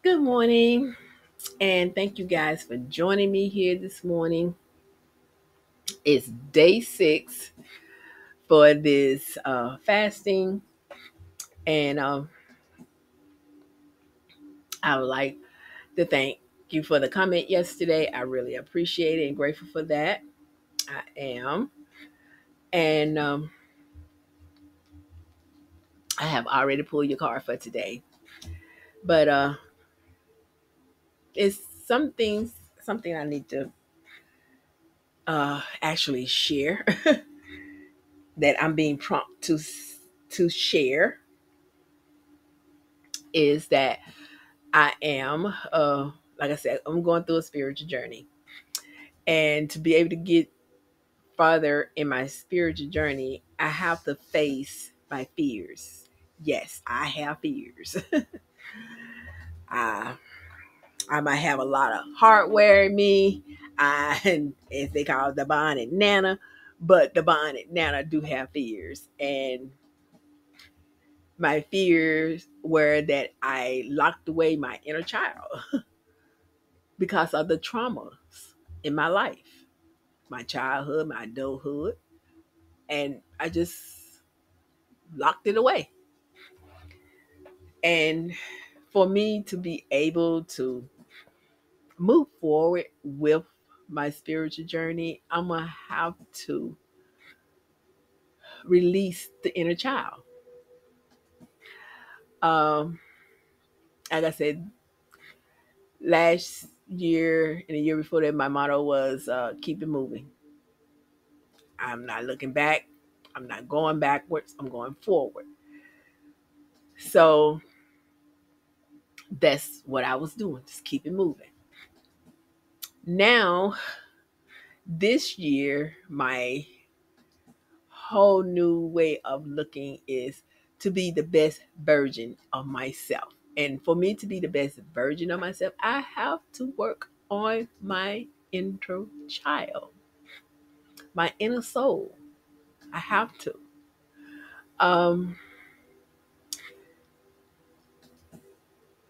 Good morning, and thank you guys for joining me here this morning. It's day 6 for this fasting, and I would like to thank you for the comment yesterday. I really appreciate it and grateful for that. I am, and I have already pulled your card for today, but it's something I need to actually share that I'm being prompted to share is that I am, like I said, I'm going through a spiritual journey. And to be able to get farther in my spiritual journey, I have to face my fears. Yes, I have fears. I, I might have a lot of hardware in me. And as they call it, the Bon and Nana, but the Bon and Nana do have fears. And my fears were that I locked away my inner child because of the traumas in my life, my childhood, my adulthood, and I just locked it away. And for me to be able to move forward with my spiritual journey, I'm going to have to release the inner child. Um, like I said, last year and the year before that, my motto was keep it moving. I'm not looking back. I'm not going backwards. I'm going forward. So that's what I was doing. Just keep it moving. Now, this year, my whole new way of looking is to be the best version of myself. And for me to be the best version of myself, I have to work on my inner child, my inner soul. I have to. Um,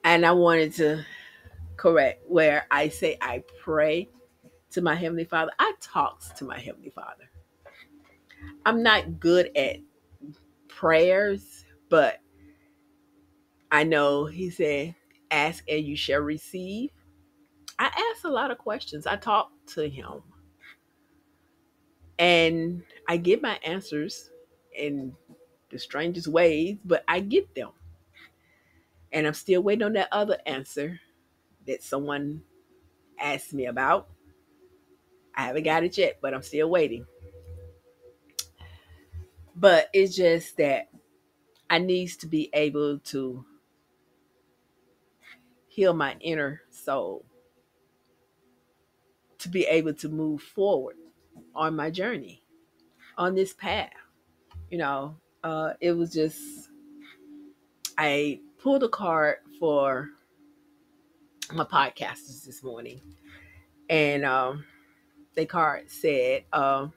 and I wanted to correct where I say I pray to my Heavenly Father. I talk to my Heavenly Father. I'm not good at prayers, but I know He said, ask and you shall receive. I ask a lot of questions. I talk to Him and I get my answers in the strangest ways, but I get them. And I'm still waiting on that other answer that someone asked me about. I haven't got it yet, but I'm still waiting. But it's just that I needs to be able to heal my inner soul to be able to move forward on my journey, on this path. You know, it was just, I pulled a card for my podcasters this morning, and the card said, are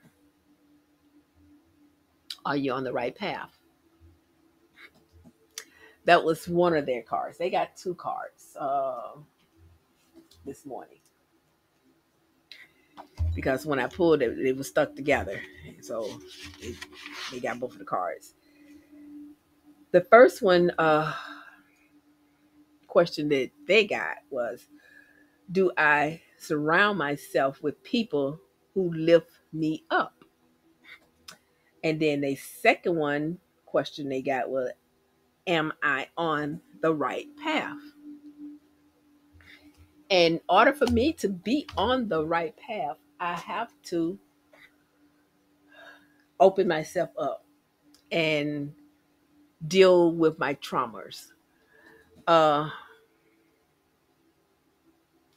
you on the right path? That was one of their cards. They got two cards this morning because when I pulled it, it was stuck together. So it, they got both of the cards. The first one question that they got was, do I surround myself with people who lift me up? And then the second one question they got was, am I on the right path? In order for me to be on the right path, I have to open myself up and deal with my traumas uh,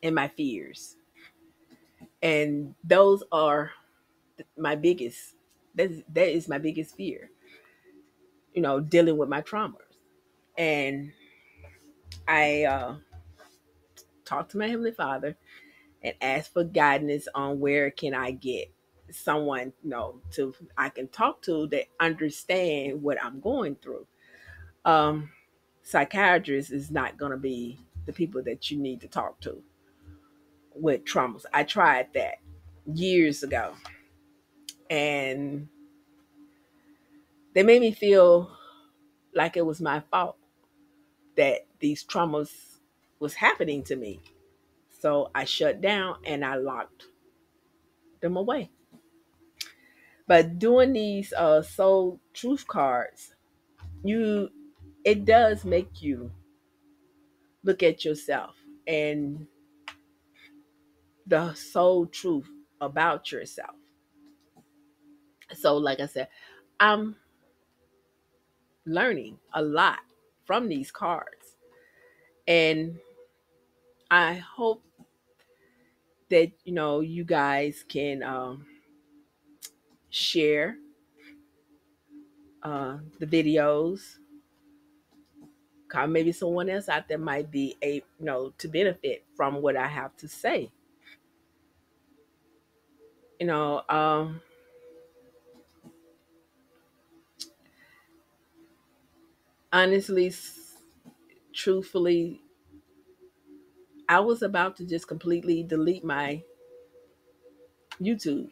and my fears. And those are my biggest, that is my biggest fear, dealing with my traumas. And I talk to my Heavenly Father and ask for guidance on where can I get someone, to I can talk to that understand what I'm going through. Um, Psychiatrist is not going to be the people that you need to talk to with traumas. I tried that years ago, and they made me feel like it was my fault that these traumas was happening to me. So I shut down and I locked them away. But doing these soul truth cards, you it does make you look at yourself and the soul truth about yourself. So like I said, I'm learning a lot from these cards. And I hope that you guys can share the videos. 'Cause maybe someone else out there might be a to benefit from what I have to say. You know, honestly, truthfully, I was about to just completely delete my YouTube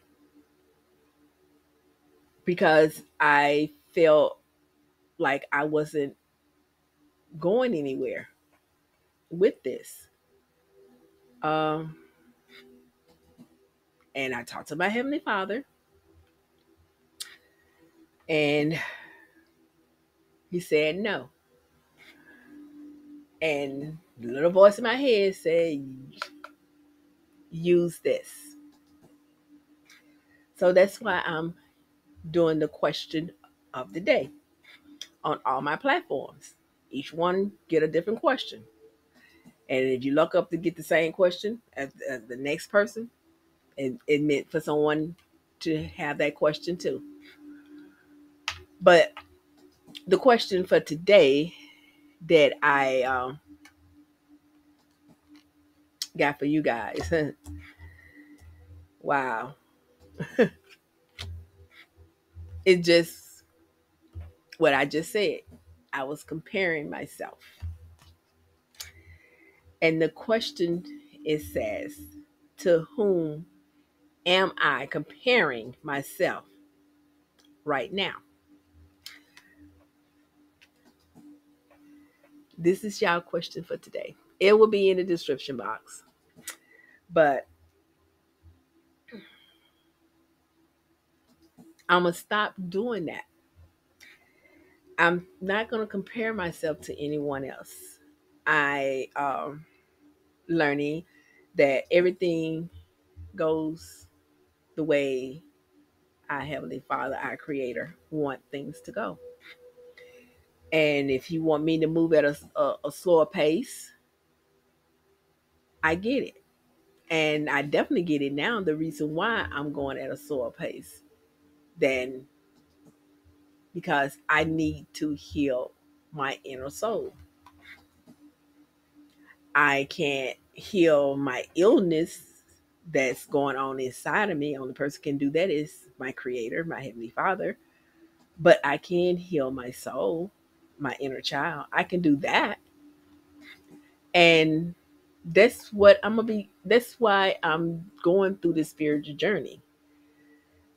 because I felt like I wasn't going anywhere with this. Um, and I talked to my Heavenly Father, and He said no. And the little voice in my head said, use this. So that's why I'm doing the question of the day on all my platforms. Each one get a different question. And if you look up to get the same question as the next person, it meant for someone to have that question too. But the question for today that I got for you guys, wow, it just what I just said. I was comparing myself. And the question it says, to whom am I comparing myself right now? This is y'all question for today. It will be in the description box. But I'm going to stop doing that. I'm not going to compare myself to anyone else. I learning that everything goes the way our Heavenly Father, our Creator, want things to go. And if you want me to move at a slower pace, I get it. And I definitely get it now. The reason why I'm going at a slower pace than because I need to heal my inner soul. I can't heal my illness that's going on inside of me. Only person can do that is my Creator, my Heavenly Father. But I can heal my soul, my inner child. I can do that. And that's what I'm gonna be. That's why I'm going through this spiritual journey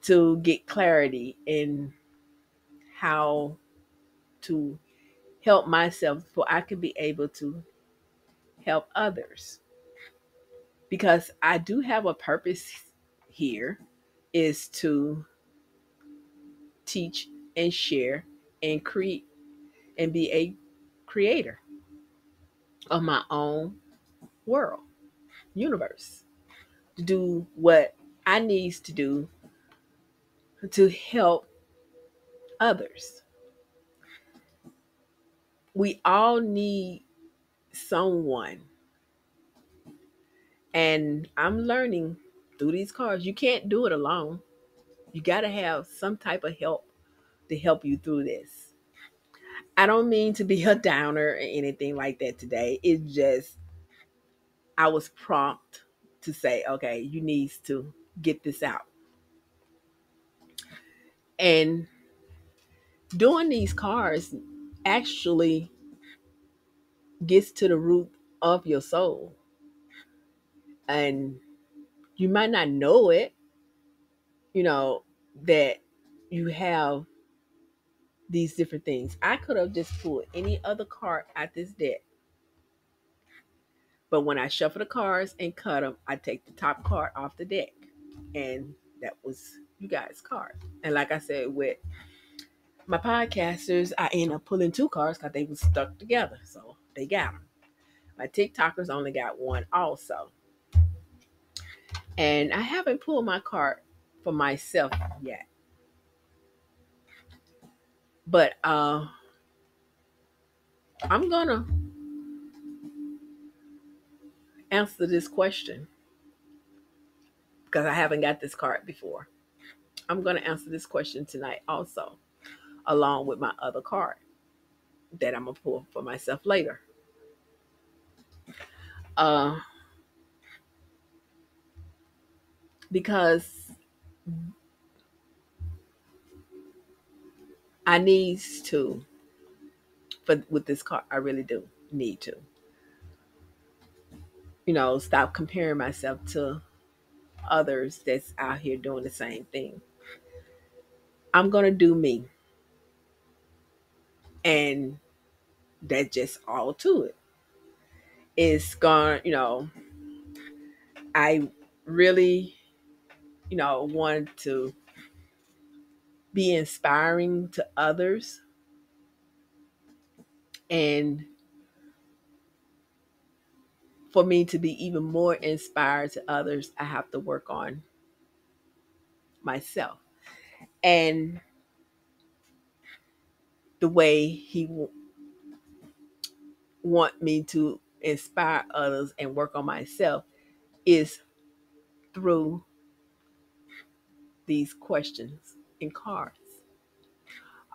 to get clarity in how to help myself so I can be able to help others. Because I do have a purpose here is to teach and share and create and be a creator of my own world, universe, to do what I needs to do to help others. We all need someone. And I'm learning through these cards, you can't do it alone. You got to have some type of help to help you through this. I don't mean to be a downer or anything like that today. It's just I was prompt to say, okay, you need to get this out. And doing these cards actually gets to the root of your soul. And you might not know it, you know, that you have these different things. I could have just pulled any other card out this deck, but when I shuffle the cards and cut them, I take the top card off the deck, and that was you guys' card. And like I said, with my podcasters, I end up pulling two cards because they were stuck together, so they got them. My TikTokers only got one also, and I haven't pulled my card for myself yet. But I'm gonna answer this question because I haven't got this card before. I'm gonna answer this question tonight also, along with my other card that I'm gonna pull for myself later. Uh, because I needs to, for with this card, I really do need to, stop comparing myself to others that's out here doing the same thing. I'm gonna do me, and that's just all to it. It's gonna, I really, want to be inspiring to others. And for me to be even more inspired to others, I have to work on myself. And the way he want me to inspire others and work on myself is through these questions and cards.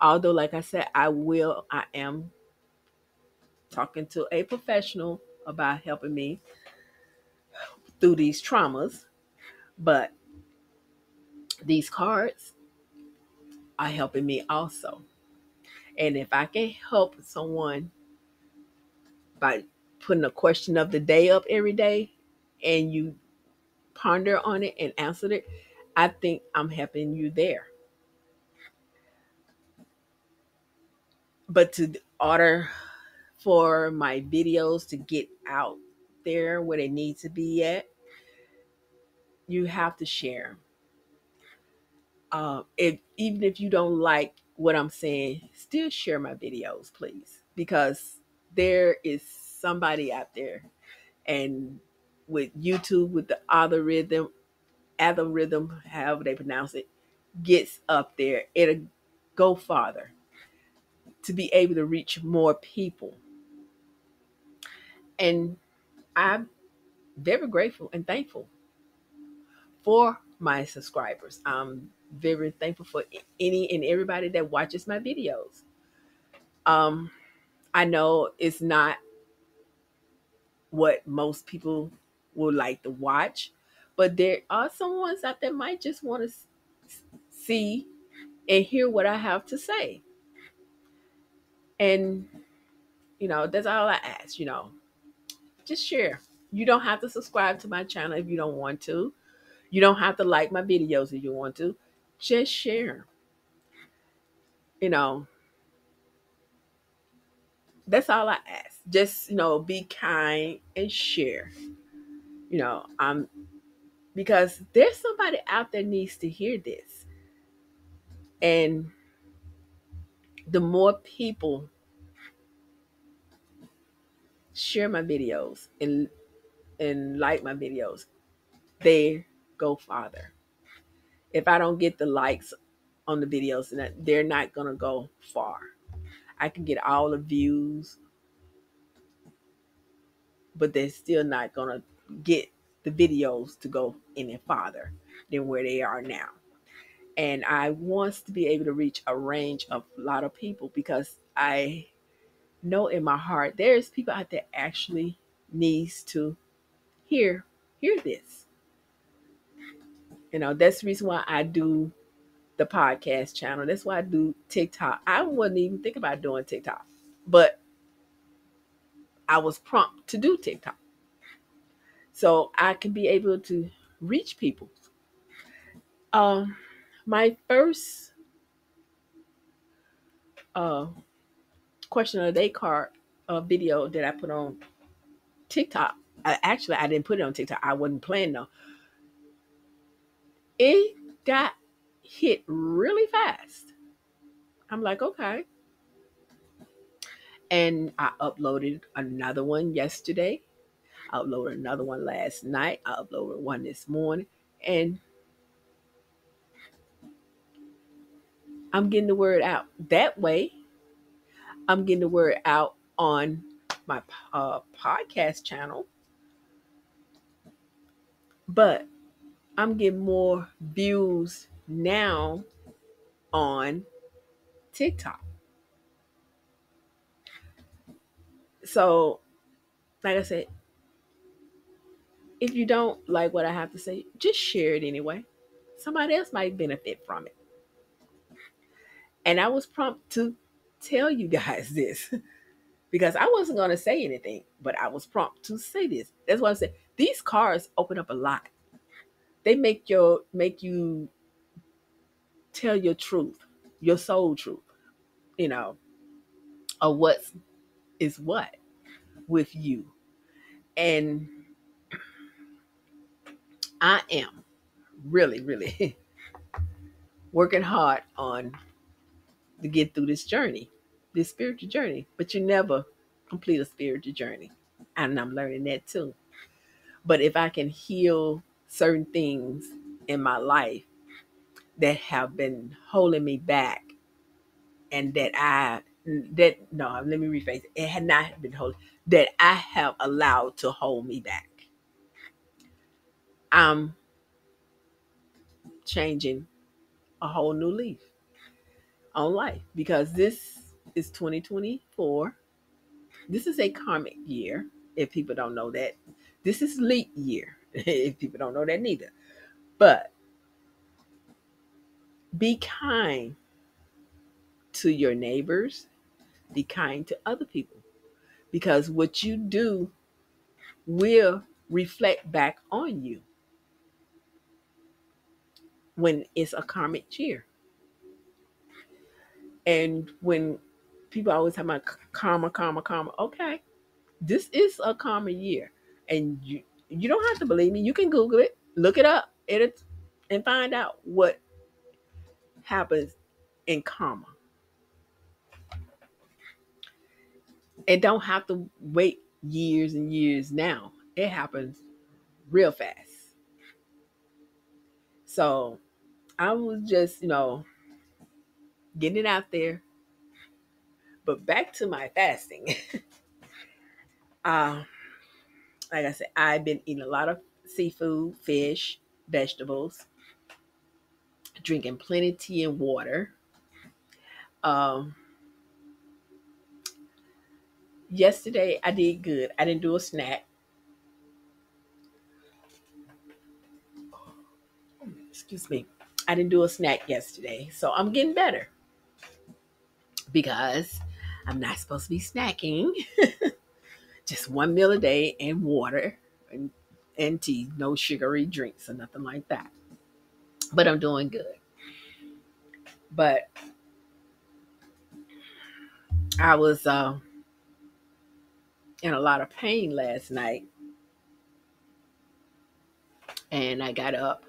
Although, like I said, I am talking to a professional about helping me through these traumas, but these cards are helping me also. And if I can help someone by putting a question of the day up every day and you ponder on it and answer it, I think I'm helping you there. But to order for my videos to get out there where they need to be at, you have to share. If even if you don't like what I'm saying, still share my videos, please, because there is somebody out there, and with YouTube, with the algorithm, however they pronounce it, gets up there, it'll go farther to be able to reach more people. And I'm very grateful and thankful for my subscribers. I'm very thankful for any and everybody that watches my videos. Um, I know it's not what most people would like to watch, but there are some ones out there might just want to see and hear what I have to say. And, that's all I ask, just share. You don't have to subscribe to my channel if you don't want to. You don't have to like my videos if you want to. Just share. You know, that's all I ask. Just, be kind and share. I'm because there's somebody out there needs to hear this. And the more people share my videos and like my videos, they go farther. If I don't get the likes on the videos, then they're not gonna go far. I can get all the views, but they're still not gonna get the videos to go any farther than where they are now. And I want to be able to reach a range of a lot of people because I know in my heart there's people out there actually needs to hear hear this. That's the reason why I do the podcast channel. That's why I do TikTok. I wouldn't even think about doing TikTok. But I was prompt to do TikTok. So I can be able to reach people. Um, my first uh, question of the day card video that I put on TikTok. I didn't put it on TikTok. I wasn't planning though. It got hit really fast. I'm like, okay. And I uploaded another one yesterday. I uploaded another one last night. I uploaded one this morning. And I'm getting the word out. That way, I'm getting the word out on my podcast channel. But I'm getting more views now on TikTok. So, like I said, if you don't like what I have to say, just share it anyway. Somebody else might benefit from it. And I was prompt to tell you guys this because I wasn't going to say anything, but I was prompt to say this. That's why I said these cards open up a lot. They make you tell your truth, your soul truth, you know, of what is what with you. And I am really, really working hard on to get through this journey, this spiritual journey. But you never complete a spiritual journey. And I'm learning that too. But if I can heal certain things in my life that have been holding me back and let me rephrase it. It had not been holding that I have allowed to hold me back. I'm changing a whole new leaf on life because this is 2024. This is a karmic year, if people don't know that. This is leap year, if people don't know that neither. But be kind to your neighbors, be kind to other people, because what you do will reflect back on you when it's a karmic year. And when people always talk about karma, karma, karma, okay, this is a karma year. And you don't have to believe me. You can Google it, look it up, edit, and find out what happens in karma. It don't have to wait years and years now. It happens real fast. So I was just, getting it out there. But back to my fasting. uh, like I said, I've been eating a lot of seafood, fish, vegetables, drinking plenty of tea and water. Um, Yesterday I did good. I didn't do a snack. Excuse me. I didn't do a snack yesterday. So I'm getting better because I'm not supposed to be snacking. Just one meal a day and water and tea, no sugary drinks or nothing like that. But I'm doing good. But I was in a lot of pain last night, and I got up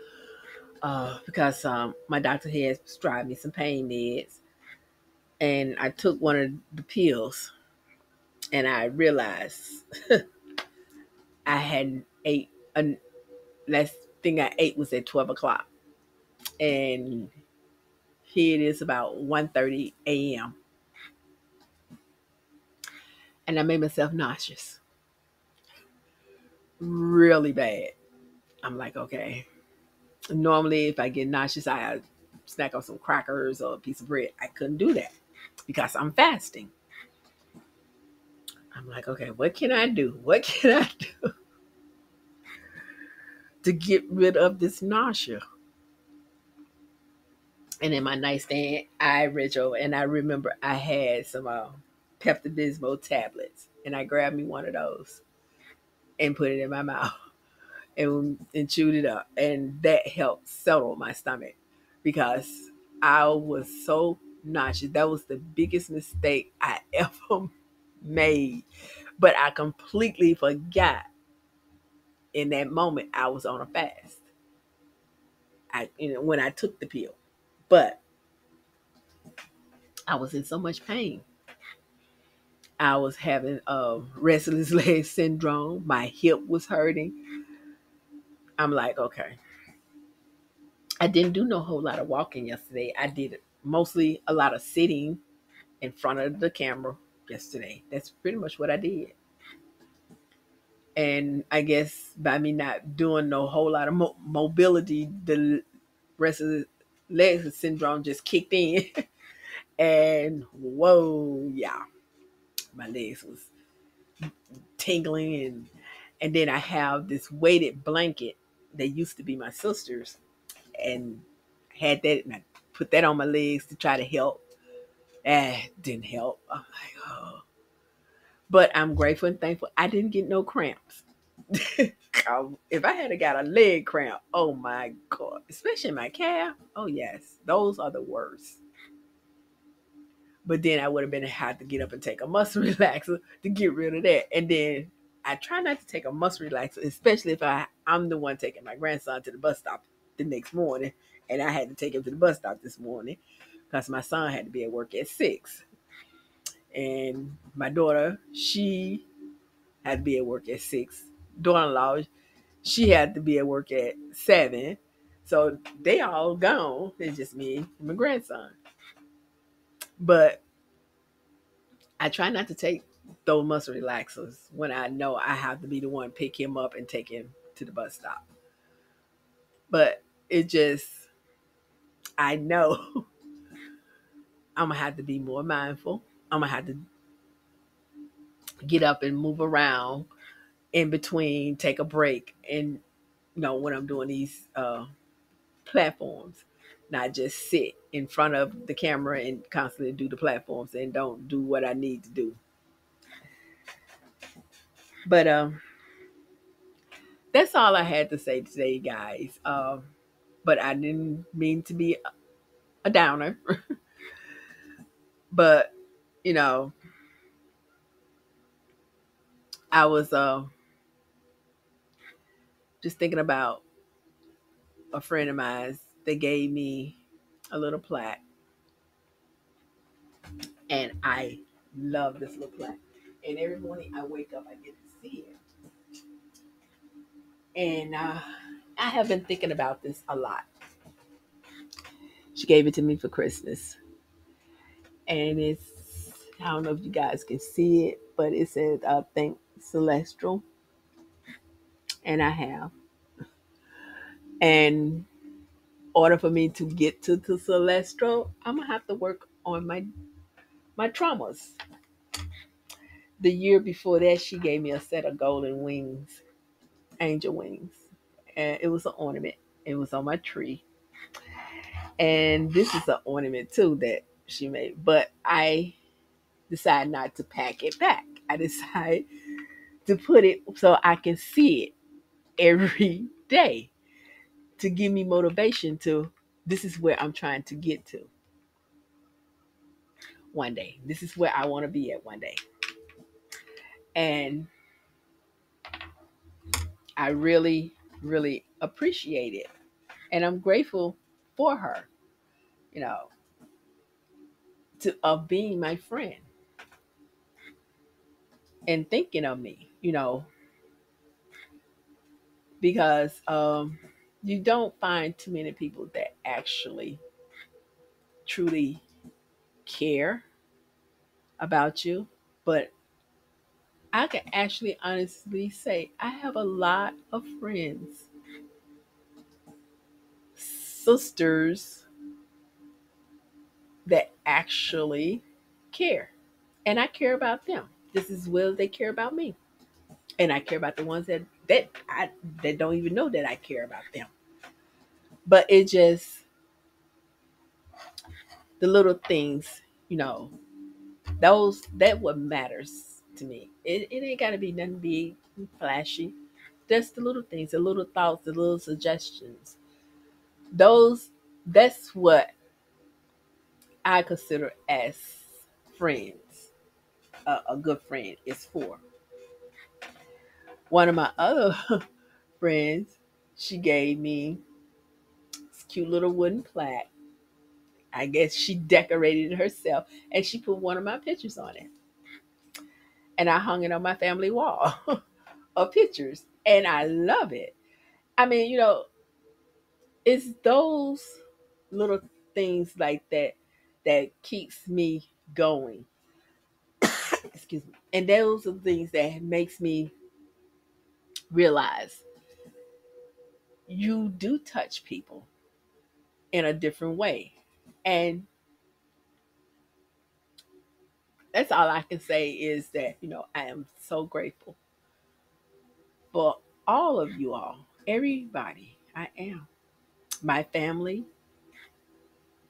because my doctor had prescribed me some pain meds, and I took one of the pills, and I realized I hadn't ate. Last thing I ate was at 12 o'clock, and here it is about 1:30 a.m. and I made myself nauseous, really bad. I'm like, okay. Normally, if I get nauseous, I snack on some crackers or a piece of bread. I couldn't do that because I'm fasting. I'm like, okay, what can I do? What can I do to get rid of this nausea? And in my nightstand, I read over and I remember I had some Pepto-Bismol tablets, and I grabbed me one of those and put it in my mouth and chewed it up, and that helped settle my stomach because I was so nauseous. That was the biggest mistake I ever made, but I completely forgot in that moment I was on a fast. When I took the pill, but I was in so much pain. I was having restless leg syndrome. My hip was hurting. I'm like, okay. I didn't do no whole lot of walking yesterday. I did mostly a lot of sitting in front of the camera yesterday. That's pretty much what I did. And I guess by me not doing no whole lot of mobility, the restless leg syndrome just kicked in. And whoa, yeah, my legs was tingling, and then I have this weighted blanket that used to be my sister's, and had that, and I put that on my legs to try to help. Didn't help. I'm like, oh. But I'm grateful and thankful I didn't get no cramps. If I had got a leg cramp, oh my God, especially my calf, oh yes, those are the worst. But then I would have been had to get up and take a muscle relaxer to get rid of that. And then I try not to take a muscle relaxer, especially if I'm the one taking my grandson to the bus stop the next morning. And I had to take him to the bus stop this morning because my son had to be at work at 6. And my daughter, she had to be at work at 6. Daughter-in-law, she had to be at work at 7. So they all gone. It's just me and my grandson. But I try not to take those muscle relaxers when I know I have to be the one pick him up and take him to the bus stop. But it just, I know I'm gonna have to be more mindful. I'm gonna have to get up and move around in between, take a break, and when I'm doing these platforms, not just sit in front of the camera and constantly do the platforms and don't do what I need to do. But that's all I had to say today, guys. But I didn't mean to be a downer. But you know, I was just thinking about a friend of mine. They gave me a little plaque, and I love this little plaque. And every morning I wake up, I get to see it. And I have been thinking about this a lot. She gave it to me for Christmas, and I don't know if you guys can see it, but it says "Think Celestial," and I have. And order for me to get to the celestial, I'm gonna have to work on my traumas. The year before that, she gave me a set of golden wings, angel wings, and it was an ornament. It was on my tree, and this is an ornament too that she made. But I decided not to pack it back. I decided to put it so I can see it every day to give me motivation to. This is where I'm trying to get to one day. This is where I want to be at one day. And I really, really appreciate it. And I'm grateful for her, you know, of being my friend and thinking of me, because you don't find too many people that actually truly care about you. But I can actually honestly say I have a lot of friends, sisters that actually care. And I care about them just as well as they care about me. And I care about the ones that don't even know that I care about them. But it just the little things, you know, That what matters to me. It ain't got to be nothing big, flashy. Just the little things, the little thoughts, the little suggestions. Those that's what I consider as friends. A good friend is for. One of my other friends, she gave me this cute little wooden plaque. I guess she decorated it herself and she put one of my pictures on it. And I hung it on my family wall of pictures. And I love it. I mean, it's those little things like that that keeps me going. Excuse me. And those are the things that makes me realize you do touch people in a different way. And that's all I can say is that, I am so grateful for all of you all. Everybody. I am. My family,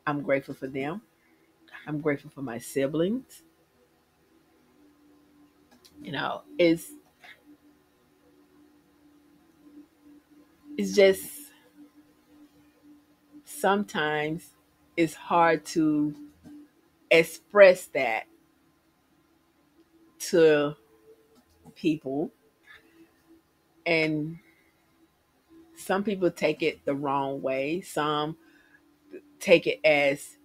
I'm grateful for them. I'm grateful for my siblings. It's just sometimes it's hard to express that to people, and some people take it the wrong way. Some take it as,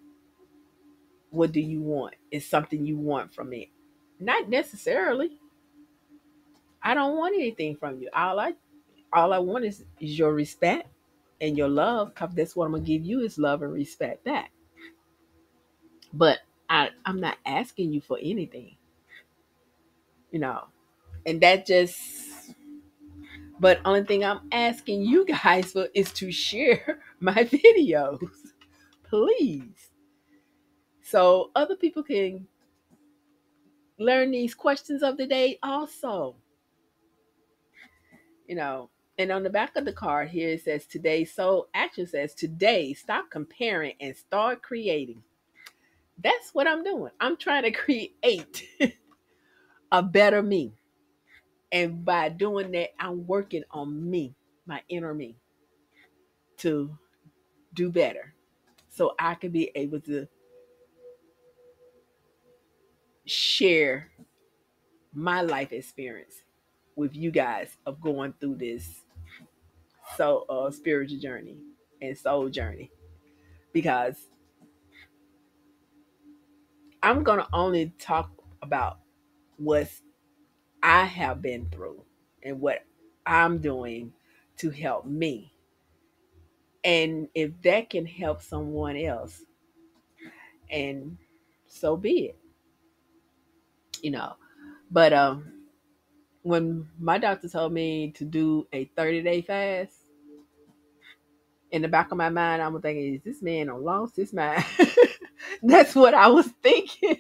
what do you want? It's something you want from me. Not necessarily. I don't want anything from you. All I want is your respect and your love. 'Cause that's what I'm gonna give you, is love and respect back. But I'm not asking you for anything, you know. And that just but only thing I'm asking you guys for is to share my videos. Please. So other people can learn these questions of the day also. You know, and on the back of the card here it says today. So action says today, stop comparing and start creating. That's what I'm doing. I'm trying to create a better me. And by doing that, I'm working on me, my inner me, to do better. So I can be able to share my life experience with you guys of going through this spiritual journey and soul journey. Because I'm gonna only talk about what I have been through and what I'm doing to help me. And if that can help someone else, and so be it, you know. But when my doctor told me to do a 30-day fast, in the back of my mind, I was thinking, is this man on lost his mind? That's what I was thinking.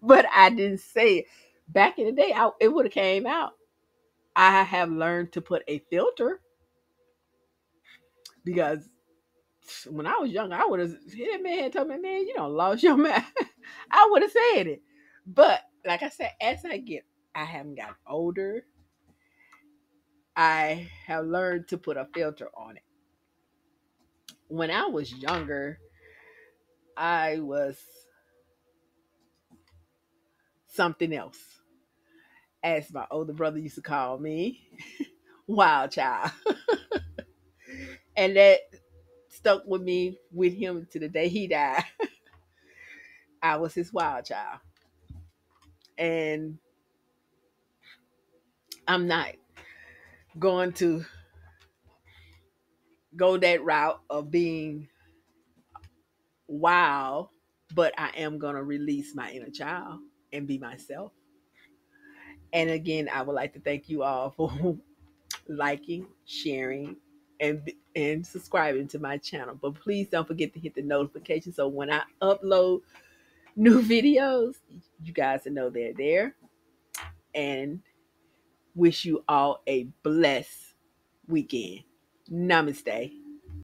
But I didn't say it. Back in the day, it would have came out. I have learned to put a filter, because when I was young, I would have, that man had told me, man, you don't lost your mind. I would have said it. But like I said, I haven't gotten older. I have learned to put a filter on it. When I was younger, I was something else. As my older brother used to call me, wild child. And that stuck with me, with him to the day he died. I was his wild child. And I'm not going to go that route of being wild, but I am going to release my inner child and be myself. And again, I would like to thank you all for liking, sharing, and subscribing to my channel. But please don't forget to hit the notification so when I upload new videos, you guys will know they're there. And wish you all a blessed weekend. Namaste.